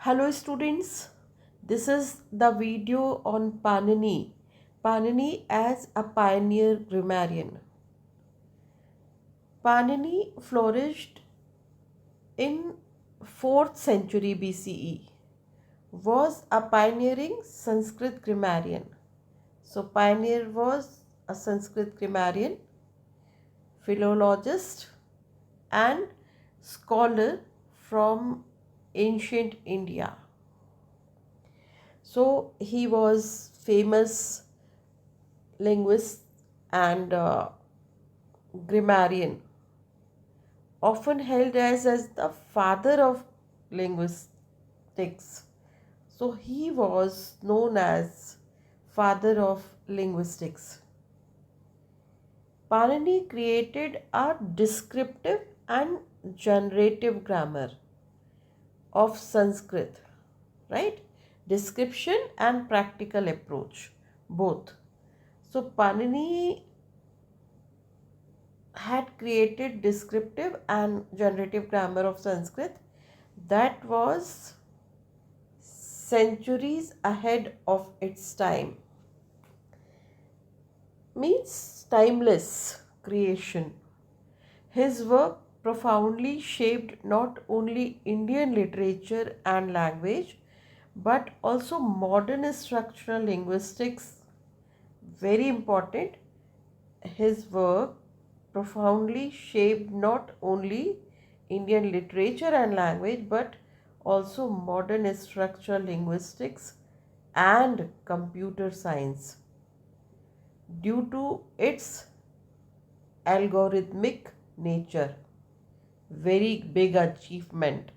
Hello students, this is the video on Panini. Panini as a pioneer grammarian. Panini flourished in 4th century BCE, was a pioneering Sanskrit grammarian. So pioneer was a Sanskrit grammarian, philologist and scholar from ancient India. So he was famous linguist and grammarian, often held as the father of linguistics. So he was known as father of linguistics. Panini created a descriptive and generative grammar of Sanskrit, right? Description and practical approach, both. So Panini had created descriptive and generative grammar of Sanskrit that was centuries ahead of its time. Means timeless creation. His work profoundly shaped not only Indian literature and language but also modern structural linguistics. Very important. His work profoundly shaped not only Indian literature and language but also modern structural linguistics and computer science due to its algorithmic nature. Very big achievement.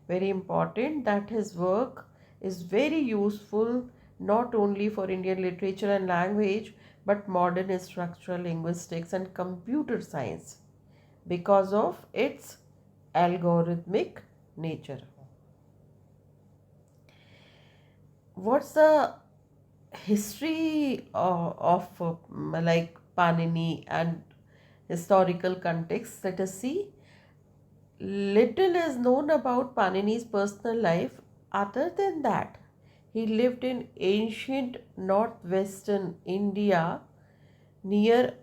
Very important that his work is very useful not only for Indian literature and language but modern structural linguistics and computer science because of its algorithmic nature. What's the history of like Panini and historical context? Let us see. Little is known about Panini's personal life other than that he lived in ancient northwestern India near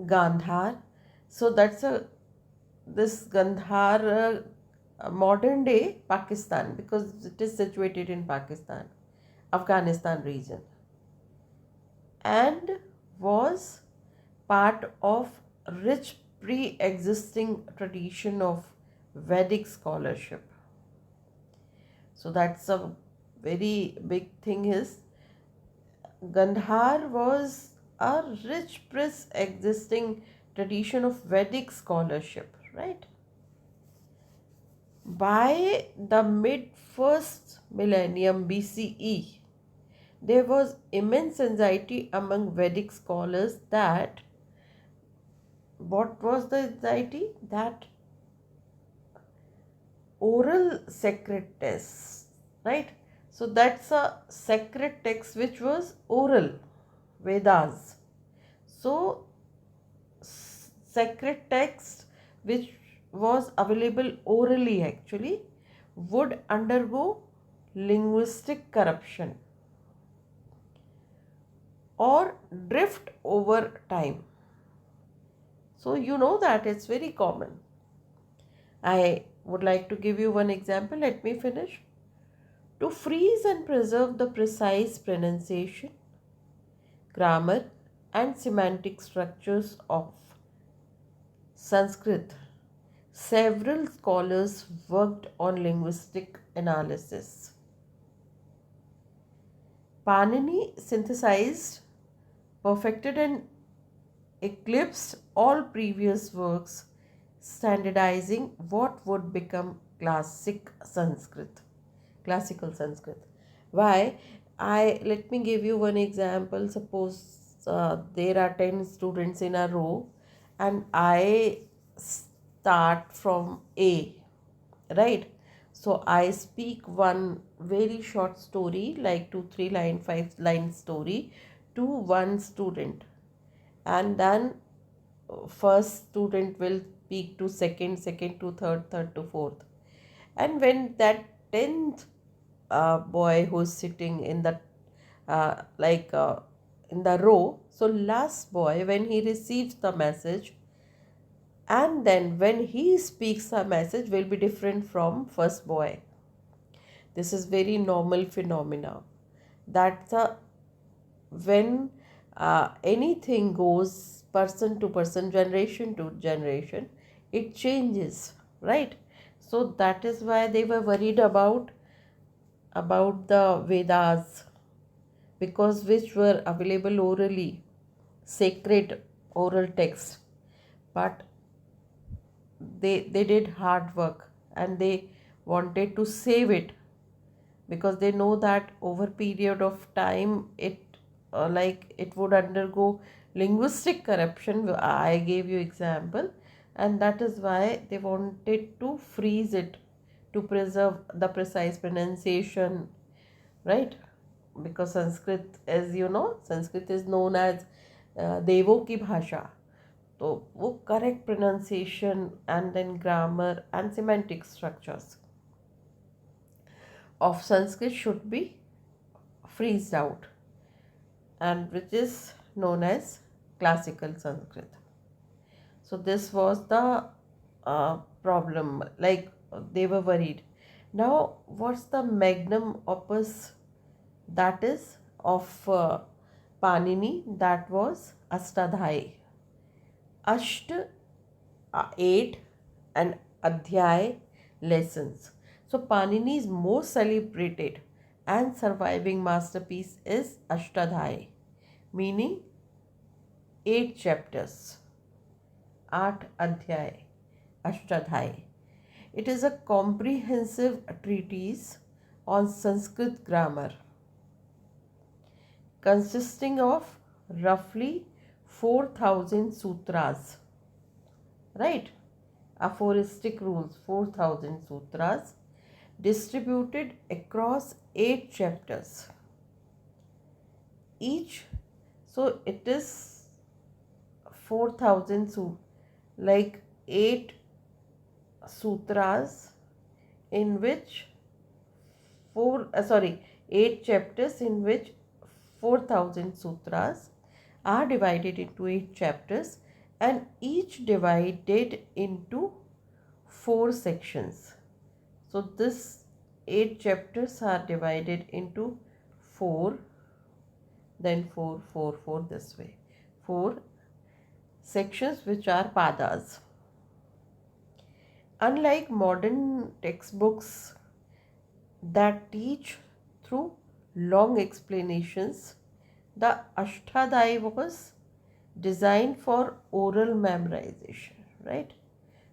Gandhar. So that's a this Gandhar modern day Pakistan because it is situated in Pakistan, Afghanistan region, and was part of rich pre-existing tradition of Vedic scholarship. So that's a very big thing is Gandhar was a rich pre-existing tradition of Vedic scholarship, right? By the mid first millennium BCE, there was immense anxiety among Vedic scholars that what was the anxiety? That oral sacred text, right? So that's a sacred text which was oral, Vedas. So sacred text which was available orally actually would undergo linguistic corruption or drift over time. So you know that it's very common. I would like to give you one example. Let me finish. To freeze and preserve the precise pronunciation, grammar, and semantic structures of Sanskrit, several scholars worked on linguistic analysis. Panini synthesized, perfected, and eclipsed all previous works, standardizing what would become classical Sanskrit. Why? I let me give you one example. Suppose there are 10 students in a row, and I start from A, right? So I speak one very short story, like 2 3 line 5 line story, to one student, and then first student will speak to second, second to third, third to fourth. And when that 10th boy who's sitting in the like in the row. So last boy, when he receives the message, and then when he speaks the message, will be different from first boy. This is very normal phenomena. That when anything goes person to person, generation to generation, it changes, right? So that is why they were worried about the Vedas, because which were available orally, sacred oral text. But they did hard work and they wanted to save it, because they know that over period of time it like it would undergo linguistic corruption. I gave you example, and that is why they wanted to freeze it to preserve the precise pronunciation, right? Because Sanskrit, as you know, Sanskrit is known as देवों की भाषा. तो वो correct pronunciation and then grammar and semantic structures of Sanskrit should be freezed out, and which is known as classical Sanskrit. So this was the problem, like they were worried. Now what's the magnum opus that is of Panini? That was Ashtadhyayi. Asht 8 and Adhyay lessons. So Panini's most celebrated and surviving masterpiece is Ashtadhyayi, meaning 8 chapters. 8 Adhyay, Ashtadhyayi. It is a comprehensive treatise on Sanskrit grammar, consisting of roughly 4,000 sutras, right? Aphoristic rules, 4,000 sutras distributed across 8 chapters each. So it is 4,000 like 8 sutras in which 8 chapters in which 4,000 sutras are divided into 8 chapters, and each divided into 4 sections. So this 8 chapters are divided into 4, then 4, 4, 4 this way. 4 sections which are padas. Unlike modern textbooks that teach through long explanations, the Ashtadhyayi was designed for oral memorization, right?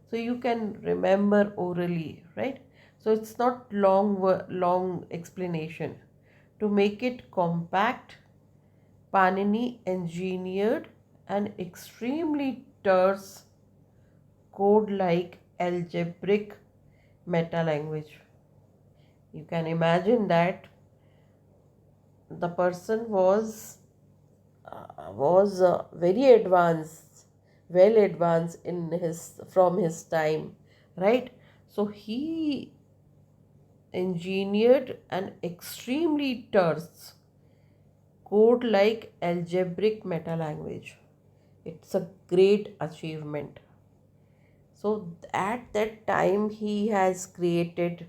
So you can remember orally, right? So it's not long explanation. To make it compact, Panini engineered an extremely terse code-like algebraic meta language. You can imagine that the person was very advanced, well advanced in his from his time, right? So he engineered an extremely terse code like algebraic meta language. It's a great achievement. So at that time he has created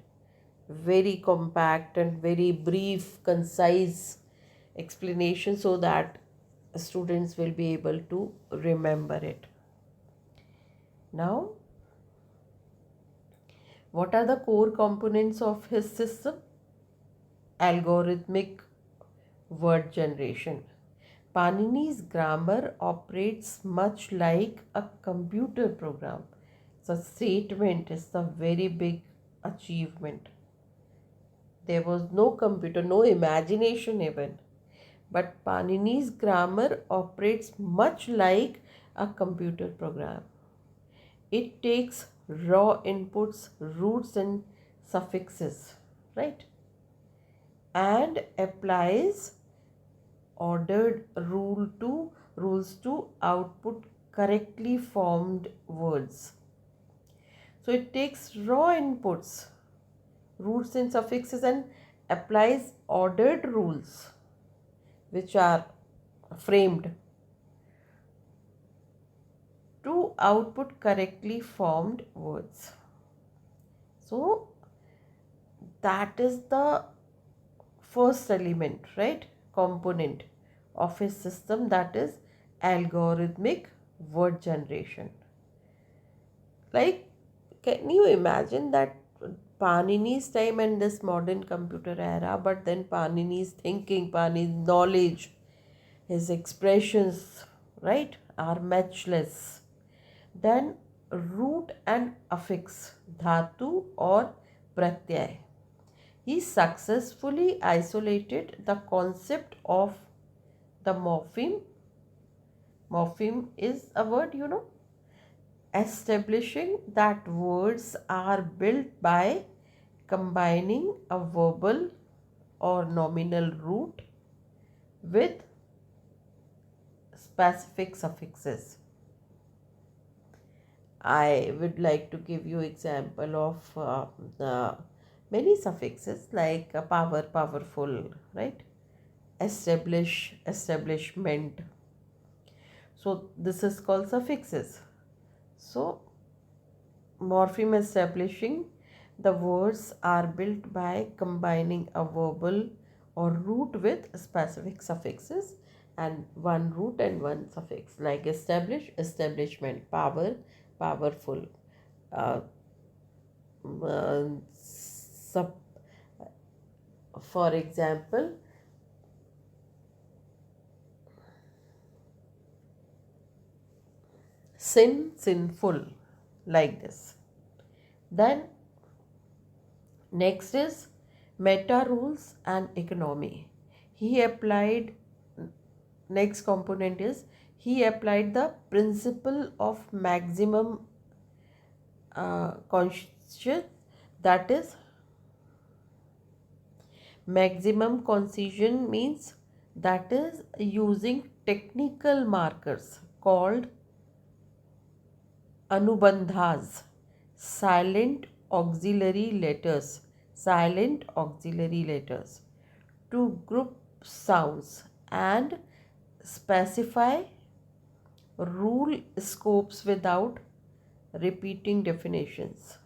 very compact and very brief, concise explanation so that students will be able to remember it. Now, what are the core components of his system? Algorithmic word generation. Panini's grammar operates much like a computer program. So, statement is the very big achievement. There was no computer, no imagination even. But Panini's grammar operates much like a computer program. It takes raw inputs, roots and suffixes, right? And applies ordered rules to output correctly formed words. So it takes raw inputs, roots and suffixes and applies ordered rules which are framed to output correctly formed words. So that is the first element, right? Component of his system, that is algorithmic word generation. Like, can you imagine that Panini's time and this modern computer era, but then Panini's thinking, Panini's knowledge, his expressions, right, are matchless. Then root and affix, dhatu or pratyay. He successfully isolated the concept of the morpheme. Morpheme is a word, establishing that words are built by combining a verbal or nominal root with specific suffixes. I would like to give you example of the many suffixes like power, powerful, right? Establish, establishment. So this is called suffixes. So morpheme establishing, the words are built by combining a verbal or root with specific suffixes, and one root and one suffix, like establish, establishment, power, powerful, uh, sub, for example, sin, sinful, like this. Then next is meta rules and economy. He applied, next component is, he applied the principle of maximum conscious, that is maximum concision means, that is using technical markers called anubandhas, silent auxiliary letters, silent auxiliary letters, to group sounds and specify rule scopes without repeating definitions.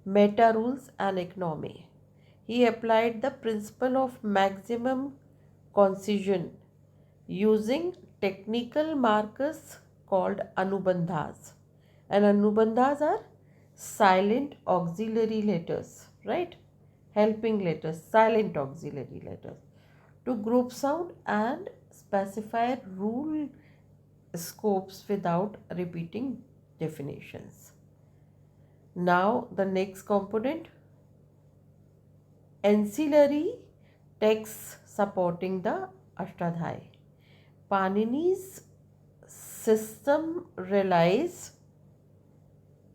Meta rules and economy. He applied the principle of maximum concision using technical markers called anubandhas. And anubandhas are silent auxiliary letters, right? Helping letters, silent auxiliary letters, to group sound and specify rule scopes without repeating definitions. Now the next component, ancillary texts supporting the Ashtadhyayi. Panini's system relies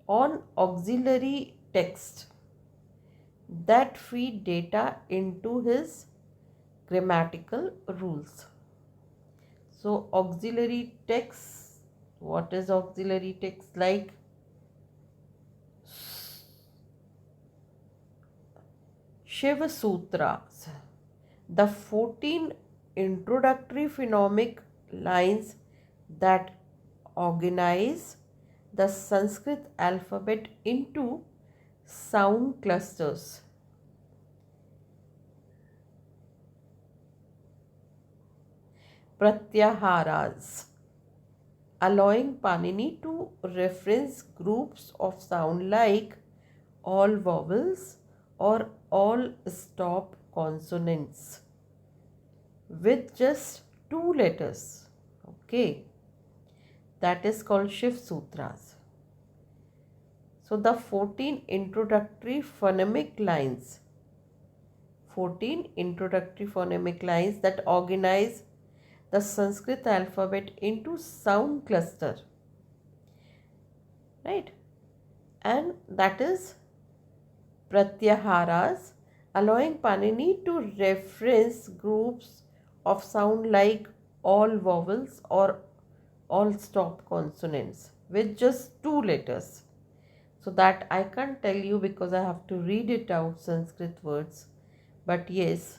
on auxiliary text that feed data into his grammatical rules. So auxiliary text, what is auxiliary text? Like Shiva Sutras, the 14 introductory phonemic lines that organize the Sanskrit alphabet into sound clusters. Pratyaharas, allowing Panini to reference groups of sound like all vowels or all stop consonants with just two letters. Okay, that is called Shiv Sutras. So the 14 introductory phonemic lines, 14 introductory phonemic lines that organize the Sanskrit alphabet into sound cluster, right? And that is Pratyaharas, allowing Panini to reference groups of sound like all vowels or all stop consonants with just two letters. So that I can't tell you because I have to read it out Sanskrit words. But yes,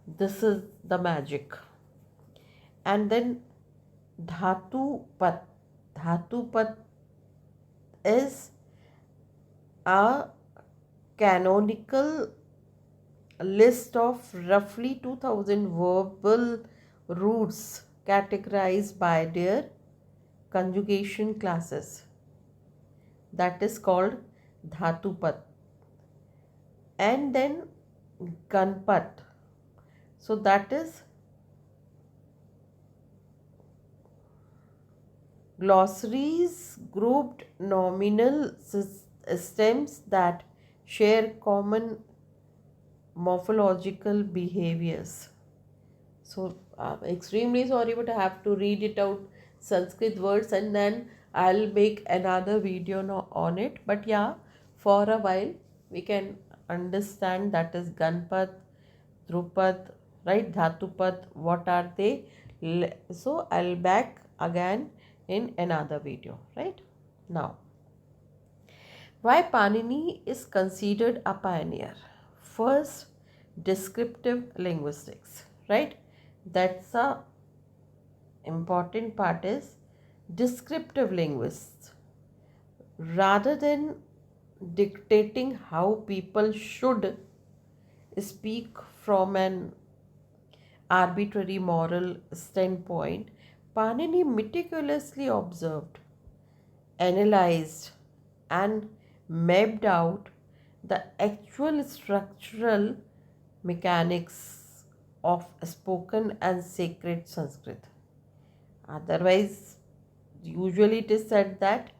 this is the magic. And then Dhatu Pat. Dhatu Pat is a canonical list of roughly 2000 verbal roots categorized by their conjugation classes. That is called Dhatupat. And then Ganpat. So that is glossaries grouped nominal stems that share common morphological behaviors. So extremely sorry, but I have to read it out Sanskrit words, and then I'll make another video on it. But yeah, for a while we can understand that is Ganpat, Drupad, right? Dhatupat, what are they? So I'll back again in another video, right? Now, why Panini is considered a pioneer? First, descriptive linguistics, right? That's a important part is descriptive linguists. Rather than dictating how people should speak from an arbitrary moral standpoint, Panini meticulously observed, analyzed, and mapped out the actual structural mechanics of spoken and sacred Sanskrit. Otherwise, usually it is said that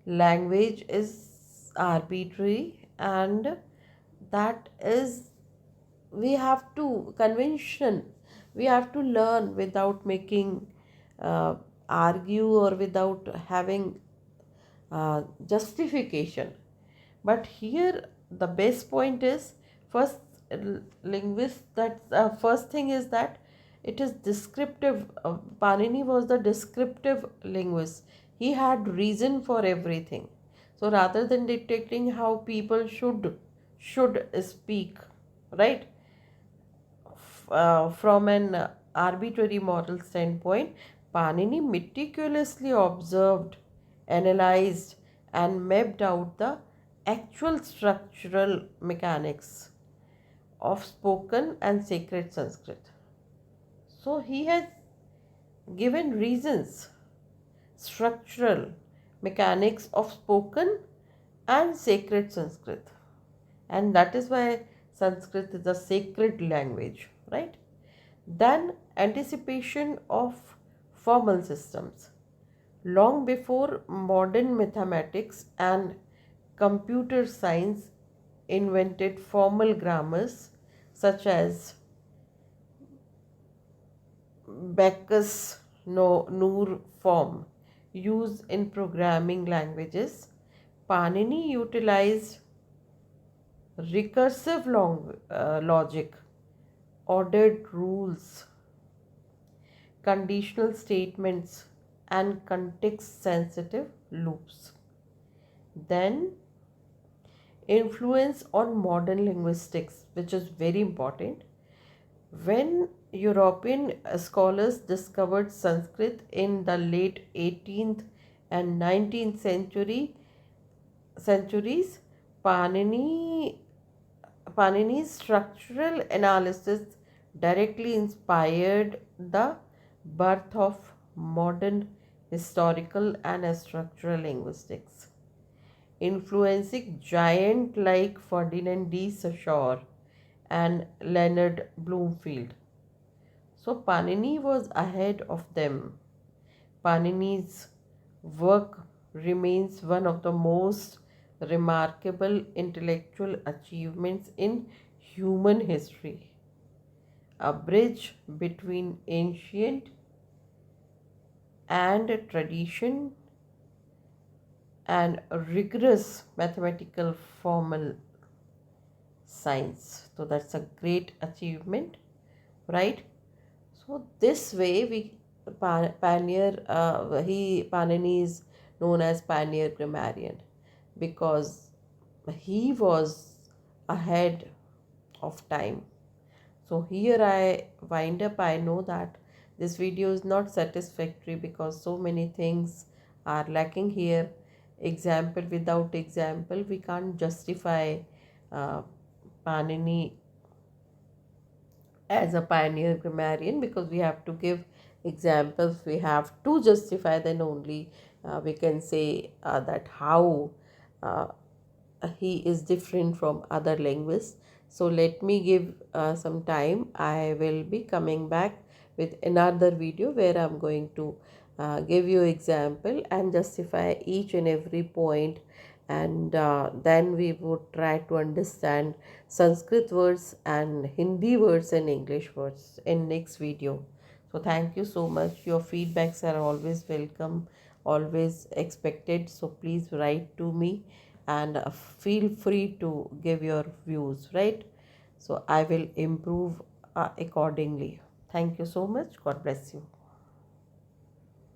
language is arbitrary, and that is, we have to convention, we have to learn without making uh, argue or without having justification. But here the best point is, first linguist, that first thing is that it is descriptive. Panini was the descriptive linguist. He had reason for everything. So rather than dictating how people should speak, right, from an arbitrary moral standpoint, Panini meticulously observed, analyzed, and mapped out the actual structural mechanics of spoken and sacred Sanskrit. So he has given reasons, structural mechanics of spoken and sacred Sanskrit. And that is why Sanskrit is a sacred language, right? Then anticipation of formal systems. Long before modern mathematics and computer science invented formal grammars such as Bacchus Noor form used in programming languages, Panini utilized recursive logic, ordered rules, conditional statements, and context sensitive loops. Then, influence on modern linguistics, which is very important. When European scholars discovered Sanskrit in the late 18th and 19th centuries, Panini, Panini's structural analysis directly inspired the birth of modern historical and structural linguistics, influencing giants like Ferdinand de Saussure and Leonard Bloomfield. So Panini was ahead of them. Panini's work remains one of the most remarkable intellectual achievements in human history, a bridge between ancient and tradition and rigorous mathematical formal science. So that's a great achievement, right? So this way we pioneer, he Panini is known as pioneer grammarian because he was ahead of time. So here I wind up. I know that this video is not satisfactory because so many things are lacking here. Example without example, we can't justify uh, Panini as a pioneer grammarian, because we have to give examples, we have to justify, then only we can say that how uh, he is different from other linguists. So let me give some time. I will be coming back with another video where I'm going to give you example and justify each and every point, and then we would try to understand Sanskrit words and Hindi words and English words in next video. So thank you so much. Your feedbacks are always welcome, always expected. So please write to me and feel free to give your views, right? So I will improve accordingly. Thank you so much. God bless you.